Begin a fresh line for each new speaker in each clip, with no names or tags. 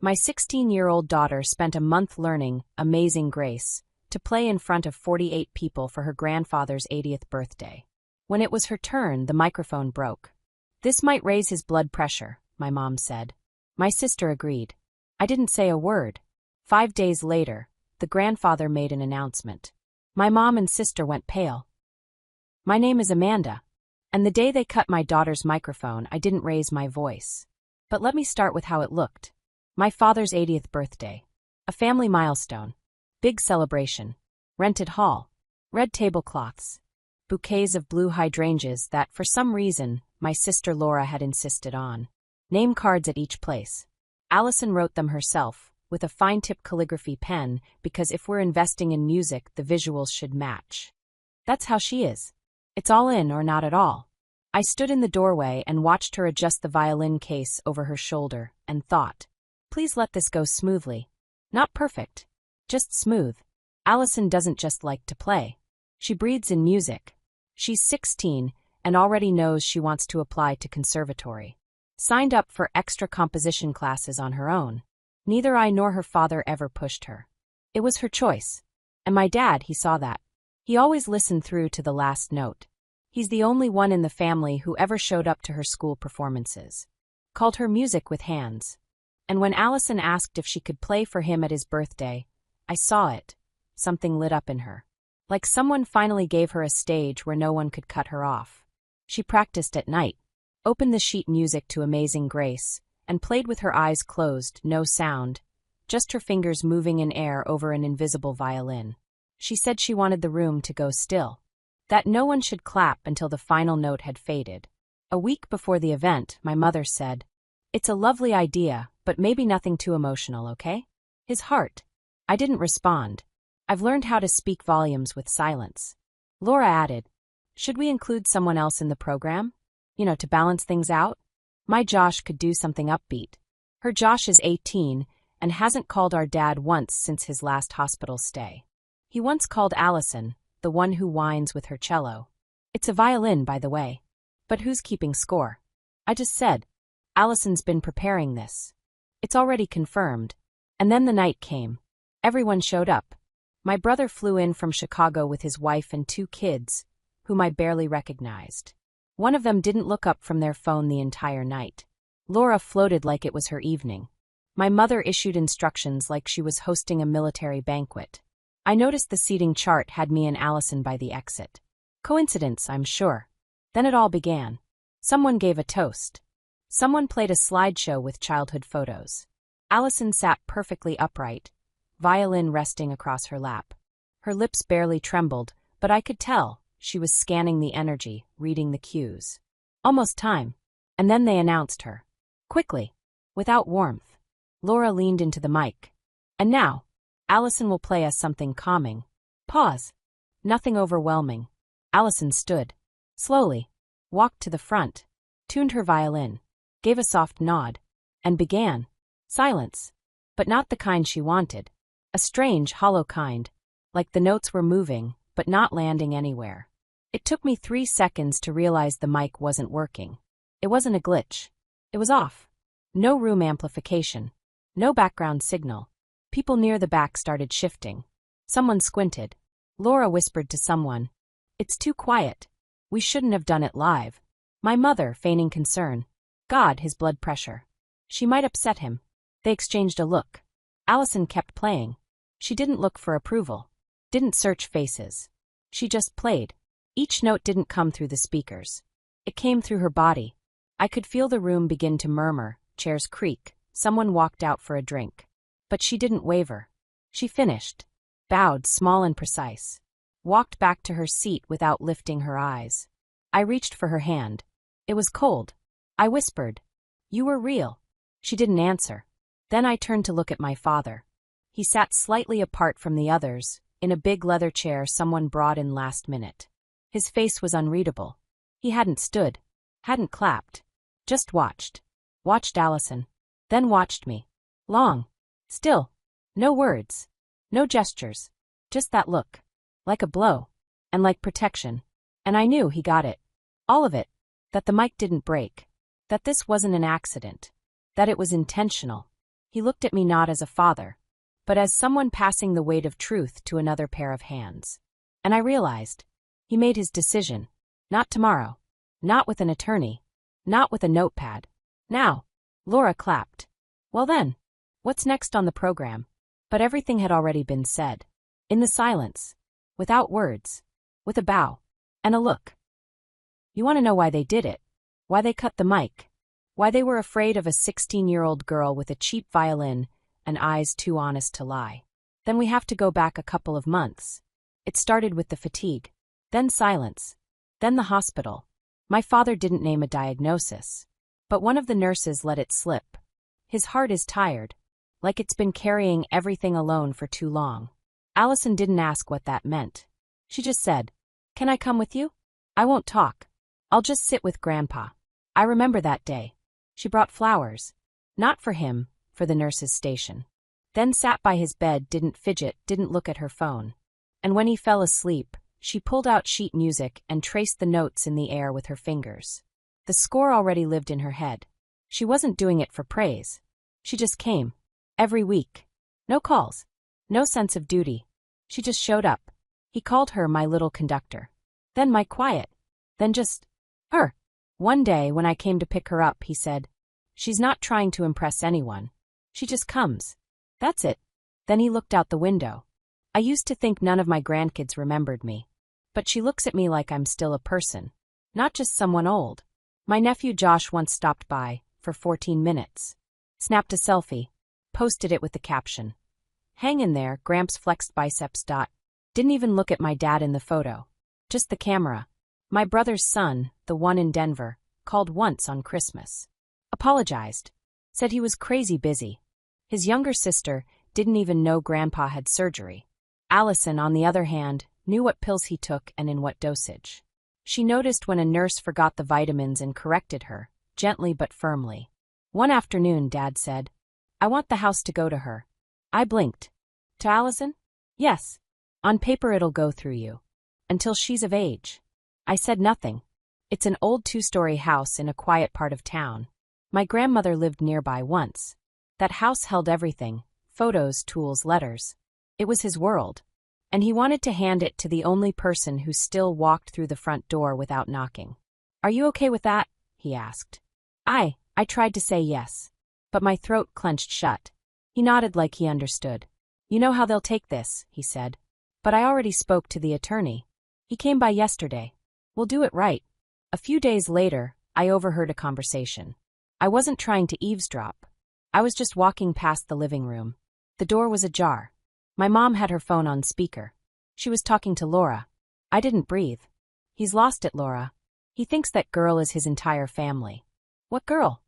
My 16-year-old daughter spent a month learning Amazing Grace to play in front of 48 people for her grandfather's 80th birthday. When it was her turn, the microphone broke. "This might raise his blood pressure," my mom said. My sister agreed. I didn't say a word. 5 days later, the grandfather made an announcement. My mom and sister went pale. "My name is Amanda." And the day they cut my daughter's microphone, I didn't raise my voice. But let me start with how it looked. My father's 80th birthday. A family milestone. Big celebration. Rented hall. Red tablecloths. Bouquets of blue hydrangeas that, for some reason, my sister Laura had insisted on. Name cards at each place. Allison wrote them herself, with a fine-tip calligraphy pen, because if we're investing in music, the visuals should match. That's how she is. It's all in or not at all. I stood in the doorway and watched her adjust the violin case over her shoulder, and thought, please let this go smoothly. Not perfect. Just smooth. Allison doesn't just like to play. She breathes in music. She's 16 and already knows she wants to apply to conservatory. Signed up for extra composition classes on her own. Neither I nor her father ever pushed her. It was her choice. And my dad, he saw that. He always listened through to the last note. He's the only one in the family who ever showed up to her school performances. Called her music with hands. And when Allison asked if she could play for him at his birthday, I saw it. Something lit up in her. Like someone finally gave her a stage where no one could cut her off. She practiced at night, opened the sheet music to Amazing Grace, and played with her eyes closed, no sound, just her fingers moving in air over an invisible violin. She said she wanted the room to go still. That no one should clap until the final note had faded. A week before the event, my mother said, "It's a lovely idea, but maybe nothing too emotional, okay?" His heart. I didn't respond. I've learned how to speak volumes with silence. Laura added, "Should we include someone else in the program? To balance things out?" My Josh could do something upbeat. Her Josh is 18 and hasn't called our dad once since his last hospital stay. He once called Allison, the one who whines with her cello. It's a violin, by the way. But who's keeping score? I just said, Allison's been preparing this. It's already confirmed. And then the night came. Everyone showed up. My brother flew in from Chicago with his wife and 2 kids, whom I barely recognized. One of them didn't look up from their phone the entire night. Laura floated like it was her evening. My mother issued instructions like she was hosting a military banquet. I noticed the seating chart had me and Allison by the exit. Coincidence, I'm sure. Then it all began. Someone gave a toast. Someone played a slideshow with childhood photos. Allison sat perfectly upright, violin resting across her lap. Her lips barely trembled, but I could tell she was scanning the energy, reading the cues. Almost time. And then they announced her. Quickly. Without warmth. Laura leaned into the mic. And now, Allison will play us something calming. Pause. Nothing overwhelming. Allison stood. Slowly. Walked to the front. Tuned her violin. Gave a soft nod. And began. Silence. But not the kind she wanted. A strange, hollow kind. Like the notes were moving, but not landing anywhere. It took me 3 seconds to realize the mic wasn't working. It wasn't a glitch. It was off. No room amplification. No background signal. People near the back started shifting. Someone squinted. Laura whispered to someone, "It's too quiet. We shouldn't have done it live." My mother, feigning concern. God, his blood pressure. She might upset him. They exchanged a look. Allison kept playing. She didn't look for approval. Didn't search faces. She just played. Each note didn't come through the speakers. It came through her body. I could feel the room begin to murmur, chairs creak, someone walked out for a drink. But she didn't waver. She finished. Bowed, small and precise. Walked back to her seat without lifting her eyes. I reached for her hand. It was cold. I whispered, "You were real." She didn't answer. Then I turned to look at my father. He sat slightly apart from the others, in a big leather chair someone brought in last minute. His face was unreadable. He hadn't stood. Hadn't clapped. Just watched. Watched Allison. Then watched me. Long. Still. No words. No gestures. Just that look. Like a blow. And like protection. And I knew he got it. All of it. That the mic didn't break. That this wasn't an accident. That it was intentional. He looked at me not as a father, but as someone passing the weight of truth to another pair of hands. And I realized, he made his decision. Not tomorrow. Not with an attorney. Not with a notepad. Now. Laura clapped. Well then, what's next on the program? But everything had already been said. In the silence. Without words. With a bow. And a look. You want to know why they did it? Why they cut the mic? Why they were afraid of a 16-year-old girl with a cheap violin and eyes too honest to lie? Then we have to go back a couple of months. It started with the fatigue. Then silence. Then the hospital. My father didn't name a diagnosis. But one of the nurses let it slip. His heart is tired. Like it's been carrying everything alone for too long. Allison didn't ask what that meant. She just said, "Can I come with you? I won't talk. I'll just sit with Grandpa." I remember that day. She brought flowers. Not for him, for the nurse's station. Then sat by his bed, didn't fidget, didn't look at her phone. And when he fell asleep, she pulled out sheet music and traced the notes in the air with her fingers. The score already lived in her head. She wasn't doing it for praise. She just came. Every week. No calls. No sense of duty. She just showed up. He called her my little conductor. Then my quiet. Then just her. One day when I came to pick her up, he said, "She's not trying to impress anyone. She just comes. That's it." Then he looked out the window. I used to think none of my grandkids remembered me. But she looks at me like I'm still a person. Not just someone old. My nephew Josh once stopped by, for 14 minutes. Snapped a selfie. Posted it with the caption, "Hang in there, Gramps flexed biceps. Didn't even look at my dad in the photo. Just the camera. My brother's son, the one in Denver, called once on Christmas. Apologized. Said he was crazy busy. His younger sister didn't even know Grandpa had surgery. Allison, on the other hand, knew what pills he took and in what dosage. She noticed when a nurse forgot the vitamins and corrected her, gently but firmly. One afternoon, Dad said, "I want the house to go to her." I blinked. To Allison? Yes. On paper it'll go through you. Until she's of age. I said nothing. It's an old 2-story house in a quiet part of town. My grandmother lived nearby once. That house held everything, photos, tools, letters. It was his world. And he wanted to hand it to the only person who still walked through the front door without knocking. "Are you okay with that?" he asked. I tried to say yes. But my throat clenched shut. He nodded like he understood. "You know how they'll take this," he said. "But I already spoke to the attorney. He came by yesterday. We'll do it right." A few days later, I overheard a conversation. I wasn't trying to eavesdrop. I was just walking past the living room. The door was ajar. My mom had her phone on speaker. She was talking to Laura. I didn't breathe. "He's lost it, Laura. He thinks that girl is his entire family." "What girl?"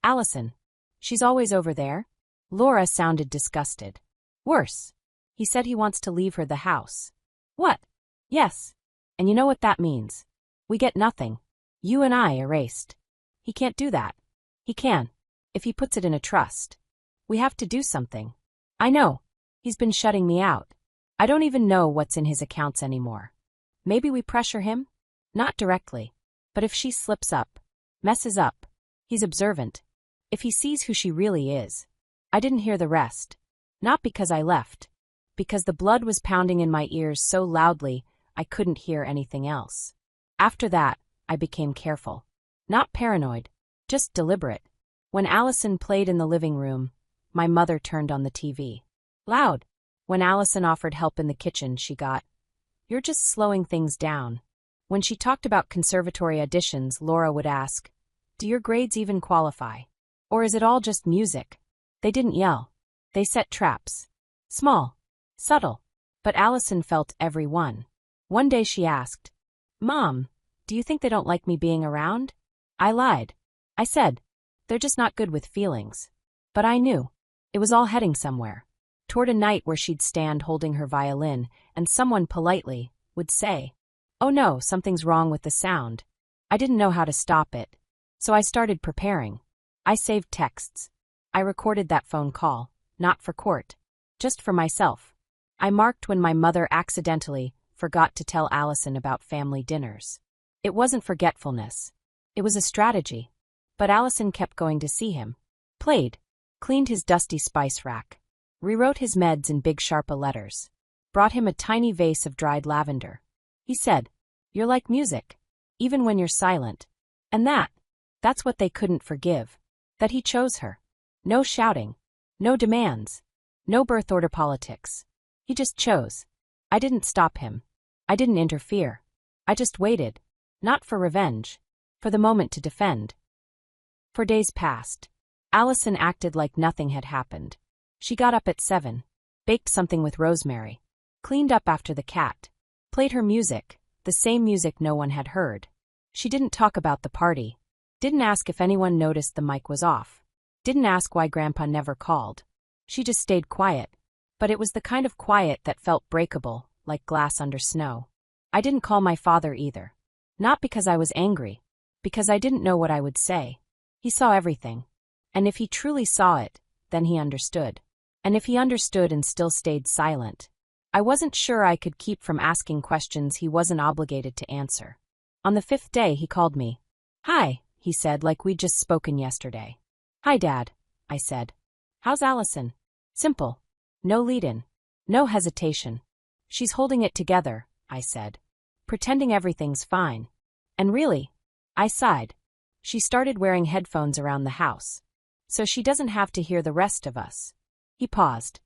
"Allison. She's always over there." Laura sounded disgusted. "Worse. He said he wants to leave her the house." "What?" "Yes. And you know what that means. We get nothing. You and I erased." "He can't do that." "He can. If he puts it in a trust. We have to do something." "I know. He's been shutting me out. I don't even know what's in his accounts anymore." "Maybe we pressure him?" "Not directly. But if she slips up, messes up, he's observant. If he sees who she really is." I didn't hear the rest. Not because I left. Because the blood was pounding in my ears so loudly I couldn't hear anything else. After that, I became careful. Not paranoid. Just deliberate. When Allison played in the living room, my mother turned on the TV. Loud. When Allison offered help in the kitchen, she got, "You're just slowing things down." When she talked about conservatory auditions, Laura would ask, "Do your grades even qualify? Or is it all just music?" They didn't yell. They set traps. Small. Subtle. But Allison felt every one. One day she asked, "Mom, do you think they don't like me being around?" I lied. I said, "They're just not good with feelings." But I knew. It was all heading somewhere. Toward a night where she'd stand holding her violin, and someone politely would say, "Oh no, something's wrong with the sound." I didn't know how to stop it. So I started preparing. I saved texts. I recorded that phone call, not for court. Just for myself. I marked when my mother accidentally forgot to tell Allison about family dinners. It wasn't forgetfulness. It was a strategy. But Allison kept going to see him. Played. cleaned his dusty spice rack, rewrote his meds in big Sharpa letters, brought him a tiny vase of dried lavender. He said, "You're like music, even when you're silent." And that's what they couldn't forgive. That he chose her. No shouting. No demands. No birth order politics. He just chose. I didn't stop him. I didn't interfere. I just waited. Not for revenge. For the moment to defend. For days passed. Allison acted like nothing had happened. She got up at 7, baked something with rosemary, cleaned up after the cat, played her music, the same music no one had heard. She didn't talk about the party. Didn't ask if anyone noticed the mic was off. Didn't ask why Grandpa never called. She just stayed quiet. But it was the kind of quiet that felt breakable, like glass under snow. I didn't call my father either. Not because I was angry. Because I didn't know what I would say. He saw everything. And if he truly saw it, then he understood. And if he understood and still stayed silent, I wasn't sure I could keep from asking questions he wasn't obligated to answer. On the 5th day he called me. "Hi," he said, like we'd just spoken yesterday. "Hi, Dad," I said. "How's Allison?" Simple. No lead-in. No hesitation. "She's holding it together," I said. "Pretending everything's fine. And really," I sighed, "she started wearing headphones around the house. So she doesn't have to hear the rest of us." He paused.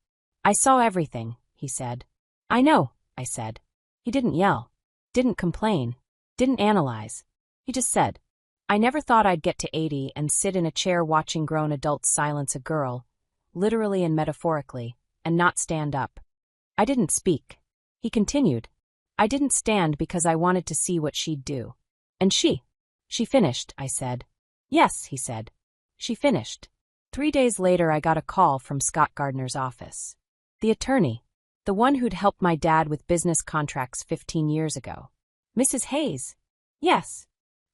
"I saw everything," he said. "I know," I said. He didn't yell. Didn't complain. Didn't analyze. He just said, "I never thought I'd get to 80 and sit in a chair watching grown adults silence a girl, literally and metaphorically, and not stand up." I didn't speak. He continued. "I didn't stand because I wanted to see what she'd do." "And she finished," I said. "Yes," he said. "She finished." 3 days later I got a call from Scott Gardner's office. The attorney. The one who'd helped my dad with business contracts 15 years ago. "Mrs. Hayes?" "Yes.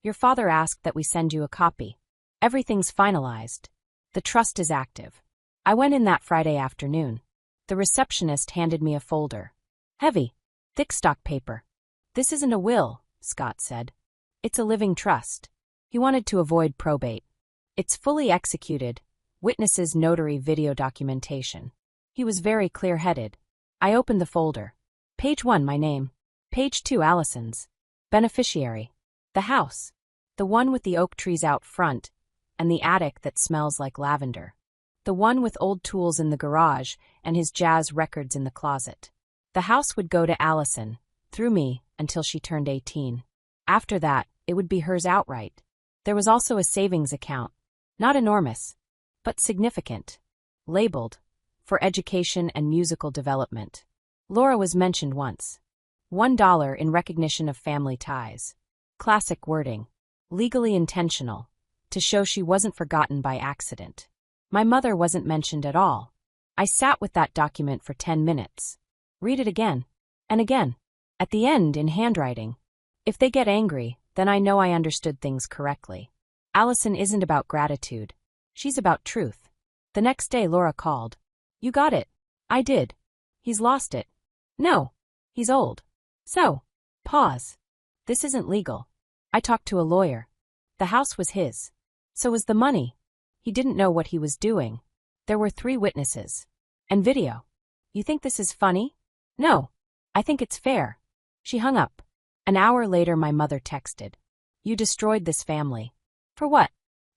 Your father asked that we send you a copy. Everything's finalized. The trust is active." I went in that Friday afternoon. The receptionist handed me a folder. Heavy, thick stock paper. "This isn't a will," Scott said. "It's a living trust." He wanted to avoid probate. "It's fully executed. Witnesses, notary, video documentation." He was very clear-headed. I opened the folder. Page 1, my name. Page 2, Allison's. Beneficiary. The house. The one with the oak trees out front, and the attic that smells like lavender. The one with old tools in the garage and his jazz records in the closet. The house would go to Allison, through me, until she turned 18. After that, it would be hers outright. There was also a savings account. Not enormous, but significant. Labeled, for education and musical development. Laura was mentioned once. $1 in recognition of family ties. Classic wording. Legally intentional, to show she wasn't forgotten by accident. My mother wasn't mentioned at all. I sat with that document for 10 minutes. Read it again. And again. At the end, in handwriting. If they get angry, then I know I understood things correctly. Allison isn't about gratitude. She's about truth. The next day Laura called. "You got it." I did. "He's lost it." "No. He's old." "So." Pause. "This isn't legal. I talked to a lawyer. The house was his. So was the money. He didn't know what he was doing. There were 3 witnesses. And video. You think this is funny?" "No. I think it's fair." She hung up. An hour later my mother texted. "You destroyed this family." "For what?"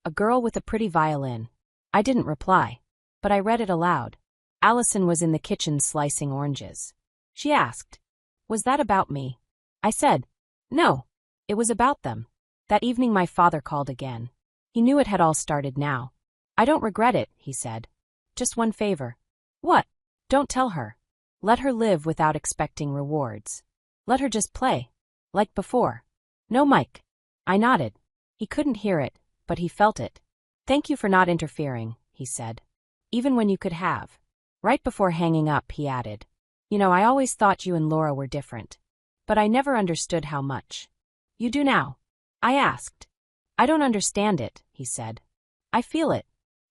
"A girl with a pretty violin." I didn't reply. But I read it aloud. Allison was in the kitchen slicing oranges. She asked, "Was that about me?" I said, "No. It was about them." That evening my father called again. He knew it had all started now. "I don't regret it," he said. "Just one favor." "What?" "Don't tell her. Let her live without expecting rewards. Let her just play. Like before." "No, Mike." I nodded. He couldn't hear it, but he felt it. "Thank you for not interfering," he said. "Even when you could have." Right before hanging up, he added, "You know, I always thought you and Laura were different. But I never understood how much." "You do now?" I asked. "I don't understand it," he said. "I feel it."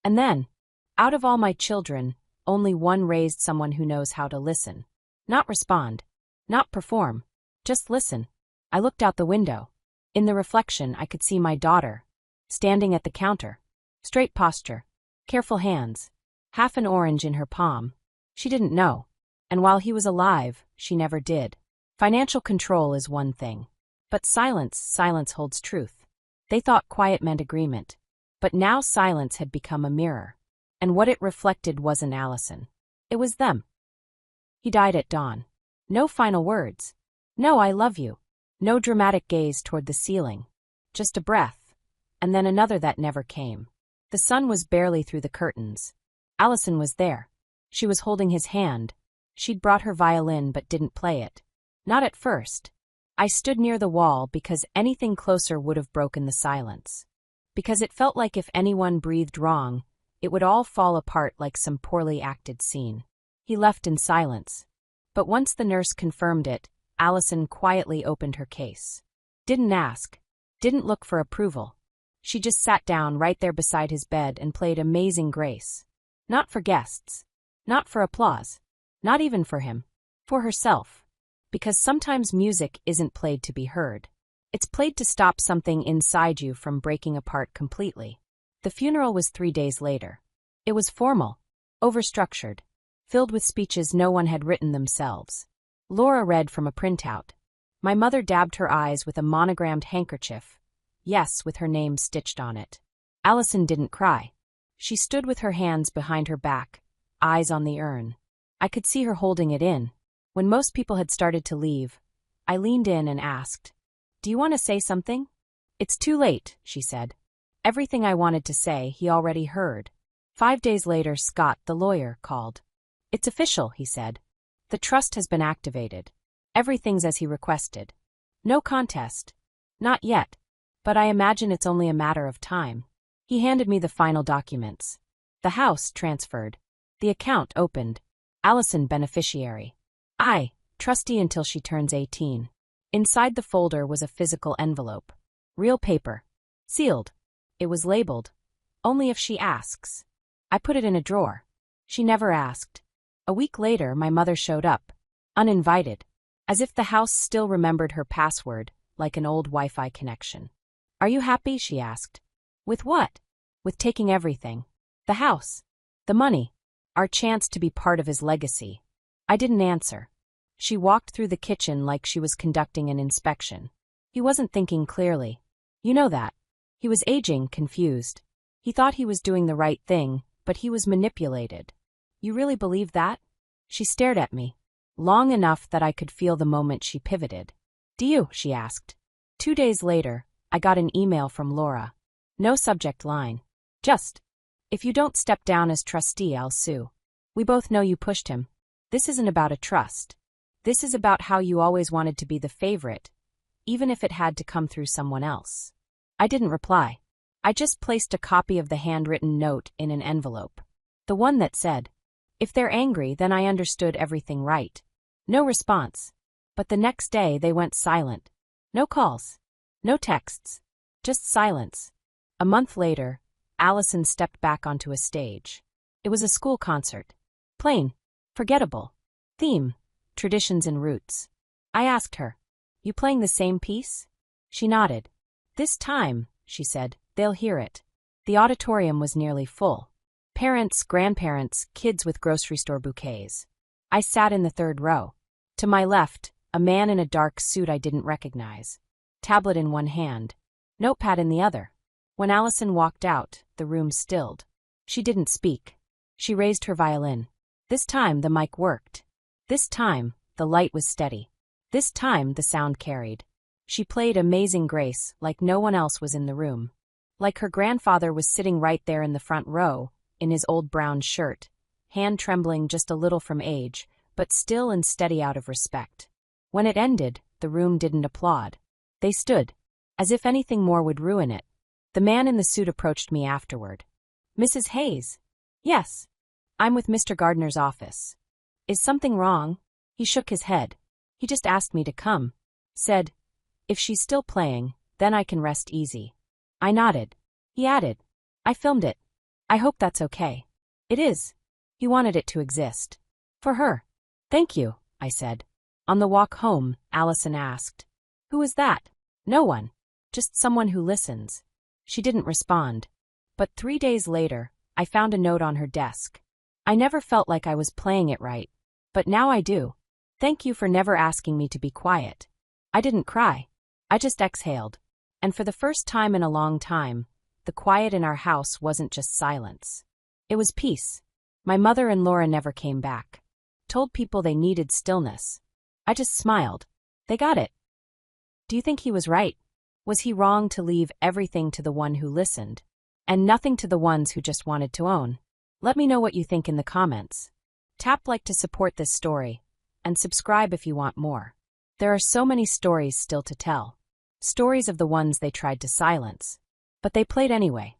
And then, out of all my children, only one raised someone who knows how to listen. Not respond. Not perform. Just listen. I looked out the window. In the reflection, I could see my daughter, standing at the counter. Straight posture. Careful hands. half an orange in her palm. She didn't know. And while he was alive, she never did. Financial control is one thing. But silence holds truth. They thought quiet meant agreement. But now silence had become a mirror. And what it reflected wasn't Allison. It was them. He died at dawn. No final words. No "I love you." No dramatic gaze toward the ceiling. Just a breath. And then another that never came. The sun was barely through the curtains. Allison was there. She was holding his hand. She'd brought her violin but didn't play it. Not at first. I stood near the wall because anything closer would have broken the silence. Because it felt like if anyone breathed wrong, it would all fall apart like some poorly acted scene. He left in silence. But once the nurse confirmed it, Allison quietly opened her case. Didn't ask. Didn't look for approval. She just sat down right there beside his bed and played Amazing Grace. Not for guests. Not for applause. Not even for him. For herself. Because sometimes music isn't played to be heard. It's played to stop something inside you from breaking apart completely. The funeral was 3 days later. It was formal. Overstructured. Filled with speeches no one had written themselves. Laura read from a printout. My mother dabbed her eyes with a monogrammed handkerchief. Yes, with her name stitched on it. Allison didn't cry. She stood with her hands behind her back, eyes on the urn. I could see her holding it in. When most people had started to leave, I leaned in and asked, "Do you want to say something?" "It's too late," she said. Everything I wanted to say he already heard. 5 days later, Scott, the lawyer, called. "It's official," he said. "The trust has been activated. Everything's as he requested. No contest. Not yet. But I imagine it's only a matter of time." He handed me the final documents. The house transferred. The account opened. Allison beneficiary. I, trustee until she turns 18. Inside the folder was a physical envelope. Real paper. Sealed. It was labeled, "Only if she asks." I put it in a drawer. She never asked. A week later, my mother showed up. Uninvited. As if the house still remembered her password, like an old Wi-Fi connection. "Are you happy?" she asked. "With what?" "With taking everything. The house. The money. Our chance to be part of his legacy." I didn't answer. She walked through the kitchen like she was conducting an inspection. He wasn't thinking clearly. You know that. He was aging, confused. He thought he was doing the right thing, but he was manipulated. "You really believe that?" She stared at me, long enough that I could feel the moment she pivoted. "Do you?" she asked. 2 days later, I got an email from Laura. No subject line. Just, "If you don't step down as trustee, I'll sue. We both know you pushed him. This isn't about a trust. This is about how you always wanted to be the favorite, even if it had to come through someone else." I didn't reply. I just placed a copy of the handwritten note in an envelope. The one that said, "If they're angry, then I understood everything right." No response. But the next day they went silent. No calls. No texts. Just silence. A month later, Allison stepped back onto a stage. It was a school concert. Plain. Forgettable. Theme. Traditions and roots. I asked her, "You playing the same piece?" She nodded. "This time," she said, "they'll hear it." The auditorium was nearly full. Parents, grandparents, kids with grocery store bouquets. I sat in the third row. To my left, a man in a dark suit I didn't recognize. Tablet in one hand. Notepad in the other. When Allison walked out, the room stilled. She didn't speak. She raised her violin. This time the mic worked. This time, the light was steady. This time the sound carried. She played Amazing Grace like no one else was in the room. Like her grandfather was sitting right there in the front row, in his old brown shirt, hand trembling just a little from age, but still and steady out of respect. When it ended, the room didn't applaud. They stood, as if anything more would ruin it. The man in the suit approached me afterward. "Mrs. Hayes?" "Yes. I'm with Mr. Gardner's office." "Is something wrong?" He shook his head. "He just asked me to come. Said, if she's still playing, then I can rest easy." I nodded. He added, "I filmed it. I hope that's okay." "It is." He wanted it to exist. For her. "Thank you," I said. On the walk home, Allison asked, "Who is that?" "No one. Just someone who listens." She didn't respond. But 3 days later, I found a note on her desk. I never felt like I was playing it right. But now I do. Thank you for never asking me to be quiet. I didn't cry. I just exhaled. And for the first time in a long time, the quiet in our house wasn't just silence. It was peace. My mother and Laura never came back. Told people they needed stillness. I just smiled. They got it. Do you think he was right? Was he wrong to leave everything to the one who listened, and nothing to the ones who just wanted to own? Let me know what you think in the comments. Tap like to support this story, and subscribe if you want more. There are so many stories still to tell. Stories of the ones they tried to silence. But they played anyway.